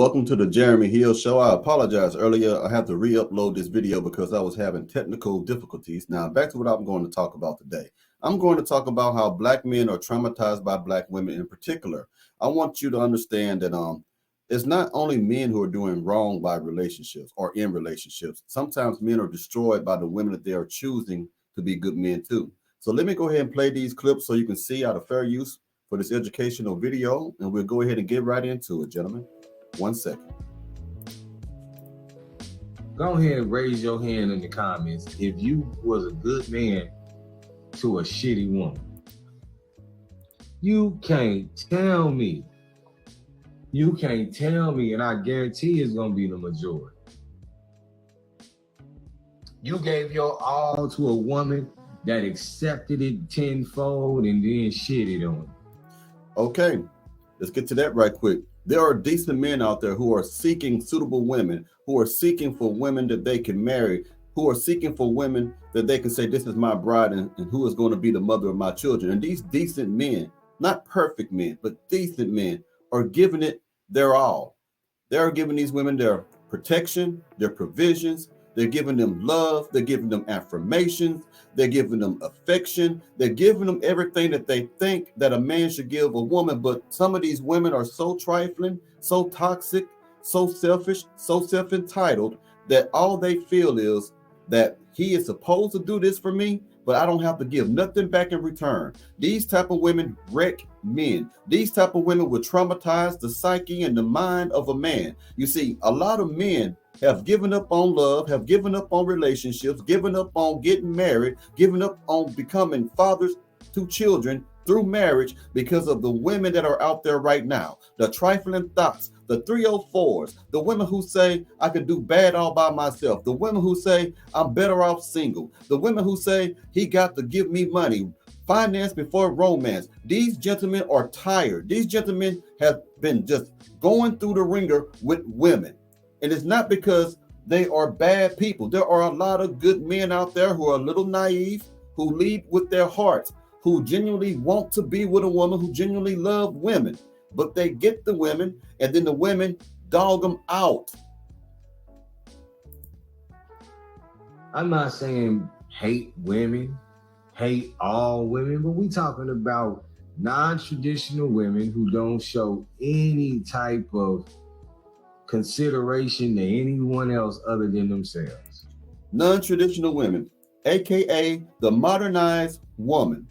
Welcome to the Jeremy Hill Show. I apologize earlier. I had to re-upload this video because I was having technical difficulties. Now, back to what I'm going to talk about today. I'm going to talk about how Black men are traumatized by Black women in particular. I want you to understand that it's not only men who are doing wrong by relationships or in relationships. Sometimes men are destroyed by the women that they are choosing to be good men too. So let me go ahead and play these clips so you can see out of fair use for this educational video, and we'll go ahead and get right into it, gentlemen. 1 second. Go ahead and raise your hand in the comments if you was a good man to a shitty woman. You can't tell me. You can't tell me, and I guarantee it's gonna be the majority. You gave your all to a woman that accepted it tenfold and then shitted on it. Okay, let's get to that right quick. There are decent men out there who are seeking suitable women, who are seeking for women that they can marry, who are seeking for women that they can say, this is my bride and who is going to be the mother of my children. And these decent men, not perfect men, but decent men, are giving it their all. They're giving these women their protection, their provisions. They're giving them love. They're giving them affirmations. They're giving them affection. They're giving them everything that they think that a man should give a woman. But some of these women are so trifling, so toxic, so selfish, so self-entitled that all they feel is that he is supposed to do this for me, but I don't have to give nothing back in return. These type of women wreck men. These type of women will traumatize the psyche and the mind of a man. You see, a lot of men have given up on love, have given up on relationships, given up on getting married, given up on becoming fathers to children through marriage because of the women that are out there right now. The trifling thoughts, the 304s, the women who say I could do bad all by myself, the women who say I'm better off single, the women who say he got to give me money, finance before romance. These gentlemen are tired. These gentlemen have been just going through the ringer with women. And it's not because they are bad people. There are a lot of good men out there who are a little naive, who lead with their hearts, who genuinely want to be with a woman, who genuinely love women. But they get the women, and then the women dog them out. I'm not saying hate women, hate all women, but we talking about non-traditional women who don't show any type of consideration to anyone else other than themselves. Non-traditional women, aka the modernized woman,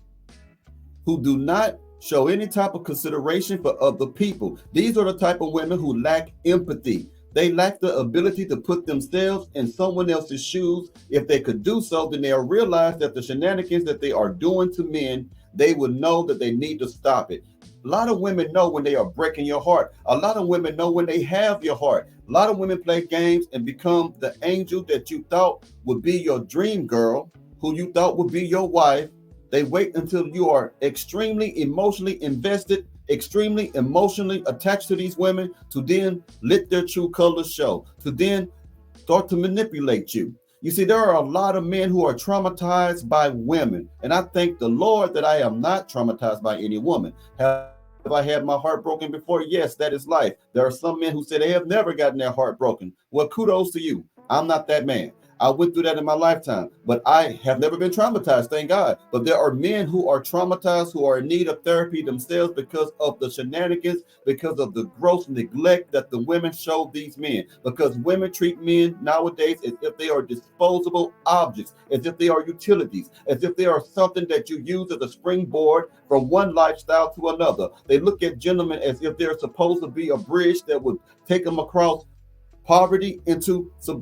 who do not show any type of consideration for other people. These are the type of women who lack empathy. They lack the ability to put themselves in someone else's shoes. If they could do so, then they'll realize that the shenanigans that they are doing to men, they will know that they need to stop it. A lot of women know when they are breaking your heart. A lot of women know when they have your heart. A lot of women play games and become the angel that you thought would be your dream girl, who you thought would be your wife. They wait until you are extremely emotionally invested, extremely emotionally attached to these women to then let their true colors show, to then start to manipulate you. You see, there are a lot of men who are traumatized by women. And I thank the Lord that I am not traumatized by any woman. Have I had my heart broken before? Yes, that is life. There are some men who say they have never gotten their heart broken. Well, kudos to you. I'm not that man. I went through that in my lifetime, but I have never been traumatized, thank God. But there are men who are traumatized, who are in need of therapy themselves because of the shenanigans, because of the gross neglect that the women show these men. Because women treat men nowadays as if they are disposable objects, as if they are utilities, as if they are something that you use as a springboard from one lifestyle to another. They look at gentlemen as if they're supposed to be a bridge that would take them across poverty into to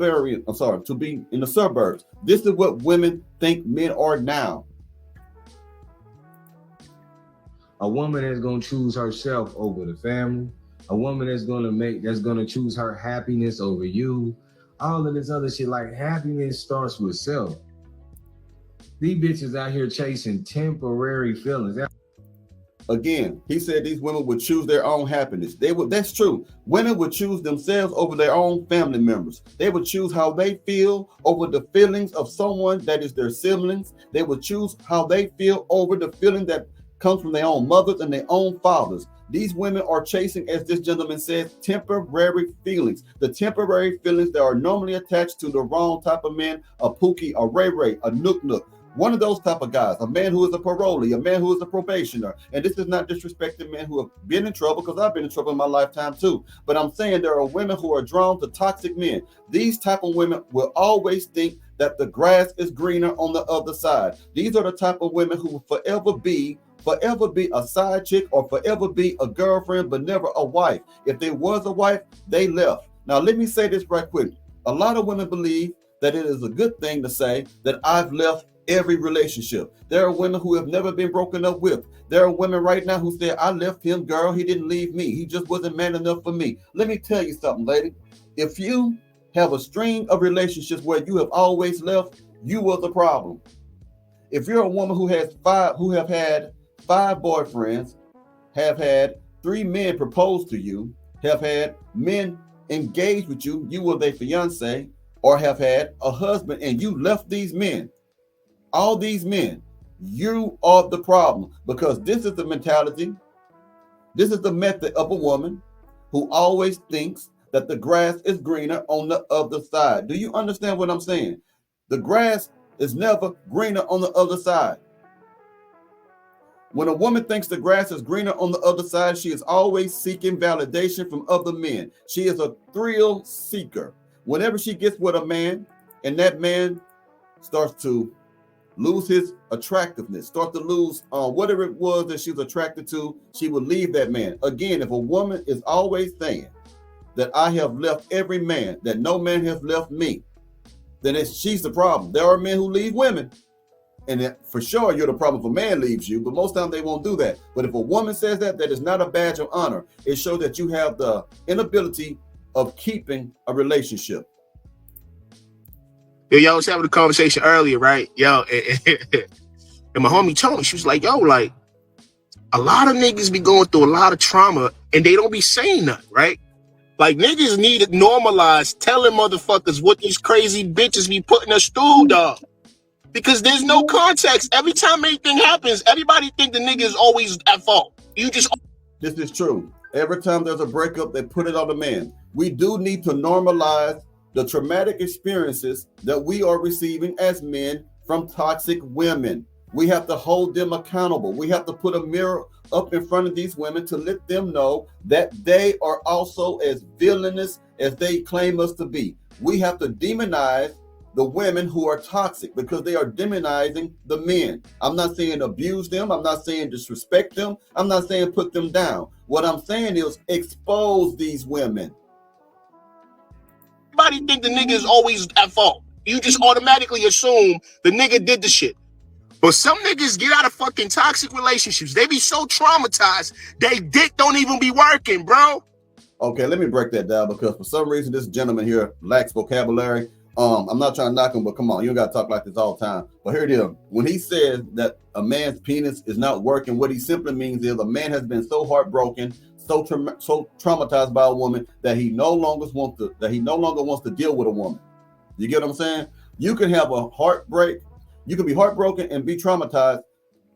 be in the suburbs. This is what women think men are now. A woman that's gonna choose herself over the family, a woman that's gonna choose her happiness over you, all of this other shit. Like, happiness starts with self. These bitches out here chasing temporary feelings. Again, he said these women would choose their own happiness. That's true. Women would choose themselves over their own family members. They would choose how they feel over the feelings of someone that is their siblings. They would choose how they feel over the feeling that comes from their own mothers and their own fathers. These women are chasing, as this gentleman says, temporary feelings. The temporary feelings that are normally attached to the wrong type of man, a Pookie, a Ray Ray, a Nook Nook. One of those type of guys, a man who is a parolee, a man who is a probationer. And this is not disrespecting men who have been in trouble, because I've been in trouble in my lifetime too. But I'm saying there are women who are drawn to toxic men. These type of women will always think that the grass is greener on the other side. These are the type of women who will forever be a side chick or forever be a girlfriend, but never a wife. If there was a wife, they left. Now, let me say this right quick. A lot of women believe that it is a good thing to say that I've left every relationship. There are women who have never been broken up with. There are women right now who say, I left him, girl. He didn't leave me. He just wasn't man enough for me. Let me tell you something, lady. If you have a string of relationships where you have always left, you were the problem. If you're a woman who have had 5 boyfriends, have had 3 men propose to you, have had men engage with you, you were their fiance, or have had a husband and you left these men, all these men, you are the problem, because this is the mentality, this is the method of a woman who always thinks that the grass is greener on the other side. Do you understand what I'm saying? The grass is never greener on the other side. When a woman thinks the grass is greener on the other side, she is always seeking validation from other men. She is a thrill seeker. Whenever she gets with a man and that man starts to lose his attractiveness, start to lose whatever it was that she was attracted to, she will leave that man. Again, if a woman is always saying that I have left every man, that no man has left me, then she's the problem. There are men who leave women, and for sure you're the problem if a man leaves you, but most times they won't do that. But if a woman says that, that is not a badge of honor. It shows that you have the inability of keeping a relationship. Yo, y'all was having a conversation earlier, right? Yo, and my homie told me, she was like, yo, like, a lot of niggas be going through a lot of trauma and they don't be saying nothing, right? Like, niggas need to normalize telling motherfuckers what these crazy bitches be putting us through, dog. Because there's no context. Every time anything happens, everybody think the nigga is always at fault. This is true. Every time there's a breakup, they put it on the man. We do need to normalize the traumatic experiences that we are receiving as men from toxic women. We have to hold them accountable. We have to put a mirror up in front of these women to let them know that they are also as villainous as they claim us to be. We have to demonize the women who are toxic because they are demonizing the men. I'm not saying abuse them. I'm not saying disrespect them. I'm not saying put them down. What I'm saying is expose these women. Everybody think the nigga is always at fault. You just automatically assume the nigga did the shit. But some niggas get out of fucking toxic relationships. They be so traumatized, they dick don't even be working, bro. Okay, let me break that down because for some reason this gentleman here lacks vocabulary. I'm not trying to knock him, but come on, you don't gotta talk like this all the time. But here it is. When he says that a man's penis is not working, what he simply means is a man has been so heartbroken, so traumatized by a woman that he no longer wants to deal with a woman. You get what I'm saying? You can have a heartbreak. You can be heartbroken and be traumatized.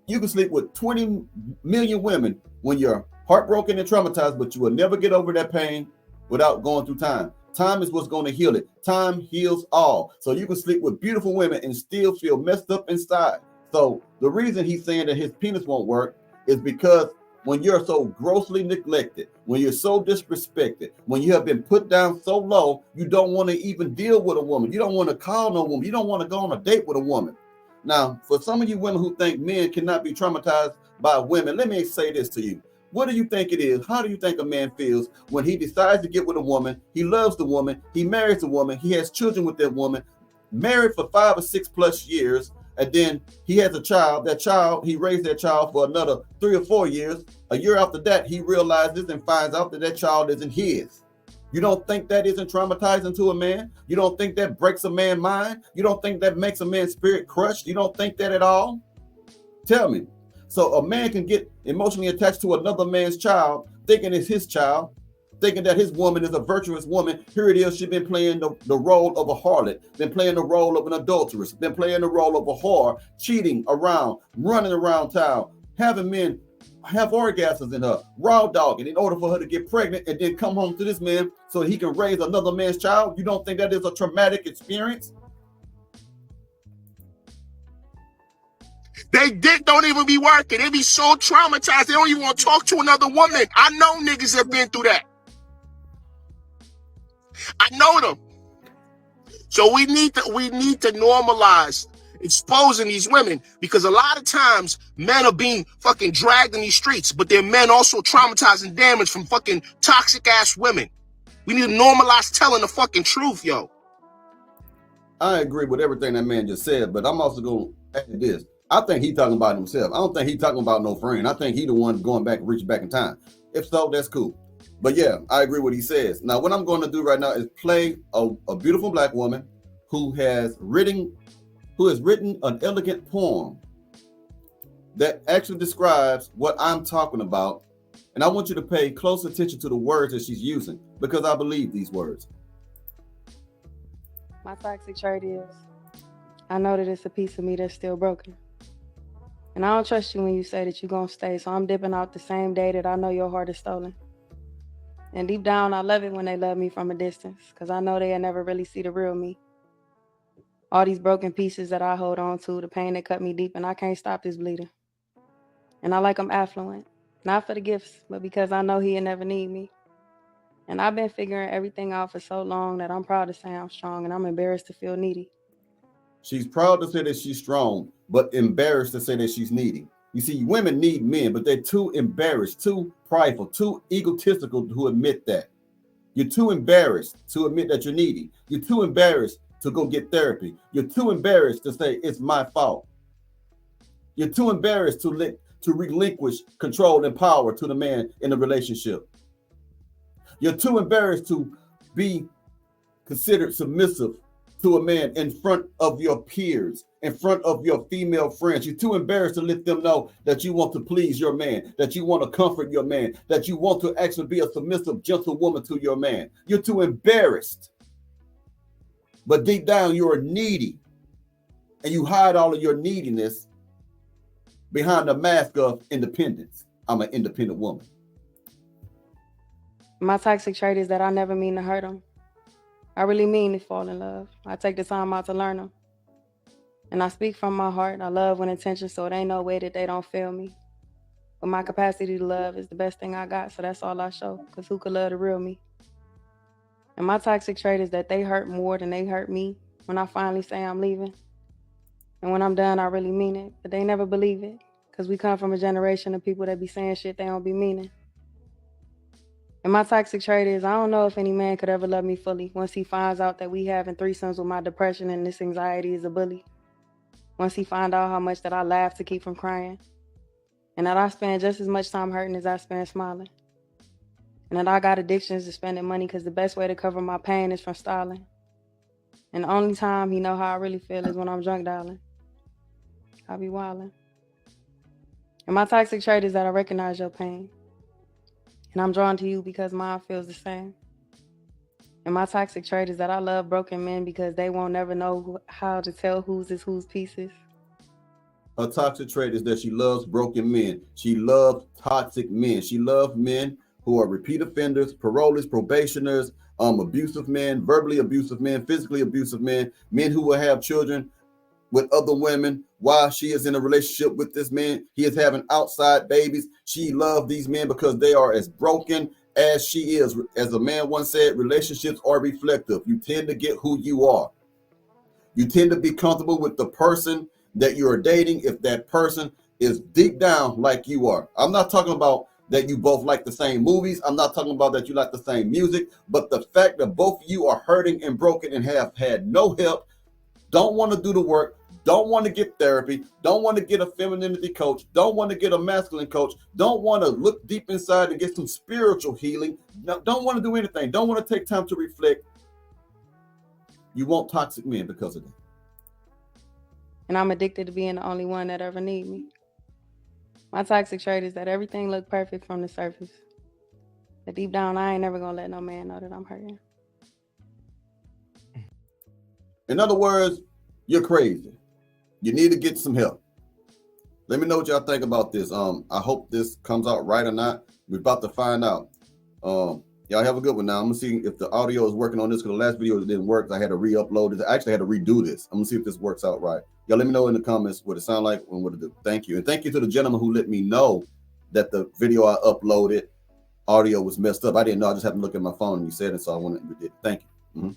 You can sleep with 20 million women when you're heartbroken and traumatized, but you will never get over that pain without going through time. Time is what's going to heal it. Time heals all. So you can sleep with beautiful women and still feel messed up inside. So the reason he's saying that his penis won't work is because when you're so grossly neglected, when you're so disrespected, when you have been put down so low, you don't want to even deal with a woman. You don't want to call no woman. You don't want to go on a date with a woman. Now, for some of you women who think men cannot be traumatized by women, let me say this to you. What do you think it is? How do you think a man feels when he decides to get with a woman? He loves the woman. He marries the woman. He has children with that woman, married for 5 or 6 plus years. And then he has a child. That child, he raised that child for another 3 or 4 years. A year after that, he realizes and finds out that that child isn't his. You don't think that isn't traumatizing to a man? You don't think that breaks a man's mind? You don't think that makes a man's spirit crushed? You don't think that at all? Tell me. So a man can get emotionally attached to another man's child, thinking it's his child, thinking that his woman is a virtuous woman. Here it is, she's been playing the role of a harlot, been playing the role of an adulteress, been playing the role of a whore, cheating around, running around town, having men have orgasms in her, raw dogging in order for her to get pregnant and then come home to this man so he can raise another man's child. You don't think that is a traumatic experience? They dick don't even be working. They be so traumatized, they don't even want to talk to another woman. I know niggas have been through that. I know them. So we need to normalize exposing these women, because a lot of times men are being fucking dragged in these streets, but they're men also traumatized and damaged from fucking toxic ass women. We need to normalize telling the fucking truth, yo. I agree with everything that man just said, but I'm also going to add this. I think he talking about himself. I don't think he talking about no friend. I think he the one going back, reaching back in time. If so, that's cool. But yeah, I agree with what he says. Now, what I'm going to do right now is play a beautiful black woman who has written an elegant poem that actually describes what I'm talking about. And I want you to pay close attention to the words that she's using, because I believe these words. My toxic trait is, I know that it's a piece of me that's still broken. And I don't trust you when you say that you're going to stay, so I'm dipping out the same day that I know your heart is stolen. And deep down, I love it when they love me from a distance, because I know they'll never really see the real me. All these broken pieces that I hold on to, the pain that cut me deep, and I can't stop this bleeding. And I like them affluent, not for the gifts, but because I know he'll never need me. And I've been figuring everything out for so long that I'm proud to say I'm strong, and I'm embarrassed to feel needy. She's proud to say that she's strong, but embarrassed to say that she's needy. You see, women need men, but they're too embarrassed, too prideful, too egotistical to admit that. You're too embarrassed to admit that you're needy. You're too embarrassed to go get therapy. You're too embarrassed to say it's my fault. You're too embarrassed to relinquish control and power to the man in the relationship. You're too embarrassed to be considered submissive to a man in front of your peers, in front of your female friends. You're too embarrassed to let them know that you want to please your man, that you want to comfort your man, that you want to actually be a submissive, gentle woman to your man. You're too embarrassed. But deep down, you're needy. And you hide all of your neediness behind the mask of independence. I'm an independent woman. My toxic trait is that I never mean to hurt them. I really mean to fall in love. I take the time out to learn them. And I speak from my heart. I love with intention, so it ain't no way that they don't feel me. But my capacity to love is the best thing I got, so that's all I show, because who could love the real me? And my toxic trait is that they hurt more than they hurt me when I finally say I'm leaving. And when I'm done, I really mean it, but they never believe it, because we come from a generation of people that be saying shit they don't be meaning. And my toxic trait is, I don't know if any man could ever love me fully once he finds out that we having threesomes with my depression and this anxiety is a bully. Once he find out how much that I laugh to keep from crying. And that I spend just as much time hurting as I spend smiling. And that I got addictions to spending money, because the best way to cover my pain is from styling. And the only time he know how I really feel is when I'm drunk, darling. I be wildin'. And my toxic trait is that I recognize your pain. And I'm drawn to you because mine feels the same. And my toxic trait is that I love broken men because they won't never know how to tell whose is whose pieces. Her toxic trait is that she loves broken men. She loves toxic men. She loves men who are repeat offenders, parolees, probationers, abusive men, verbally abusive men, physically abusive men, men who will have children with other women while she is in a relationship with this man. He is having outside babies. She loves these men because they are as broken as she is. As a man once said, relationships are reflective. You tend to get who you are. You tend to be comfortable with the person that you're dating if that person is deep down like you are. I'm not talking about that you both like the same movies. I'm not talking about that you like the same music, but the fact that both of you are hurting and broken and have had no help, don't want to do the work, don't want to get therapy, don't want to get a femininity coach, don't want to get a masculine coach, don't want to look deep inside and get some spiritual healing, don't want to do anything, don't want to take time to reflect. You want toxic men because of that. And I'm addicted to being the only one that ever need me. My toxic trait is that everything look perfect from the surface. But deep down, I ain't never gonna let no man know that I'm hurting. In other words, you're crazy. You need to get some help. Let me know what y'all think about this. I hope this comes out right or not. We're about to find out. Y'all have a good one now. I'm gonna see if the audio is working on this, because the last video didn't work. I had to re-upload it. I actually had to redo this. I'm gonna see if this works out right. Y'all let me know in the comments what it sound like and what it do. Thank you. And thank you to the gentleman who let me know that the video I uploaded, audio was messed up. I didn't know. I just happened to look at my phone and he said it, so I went and did it. Thank you.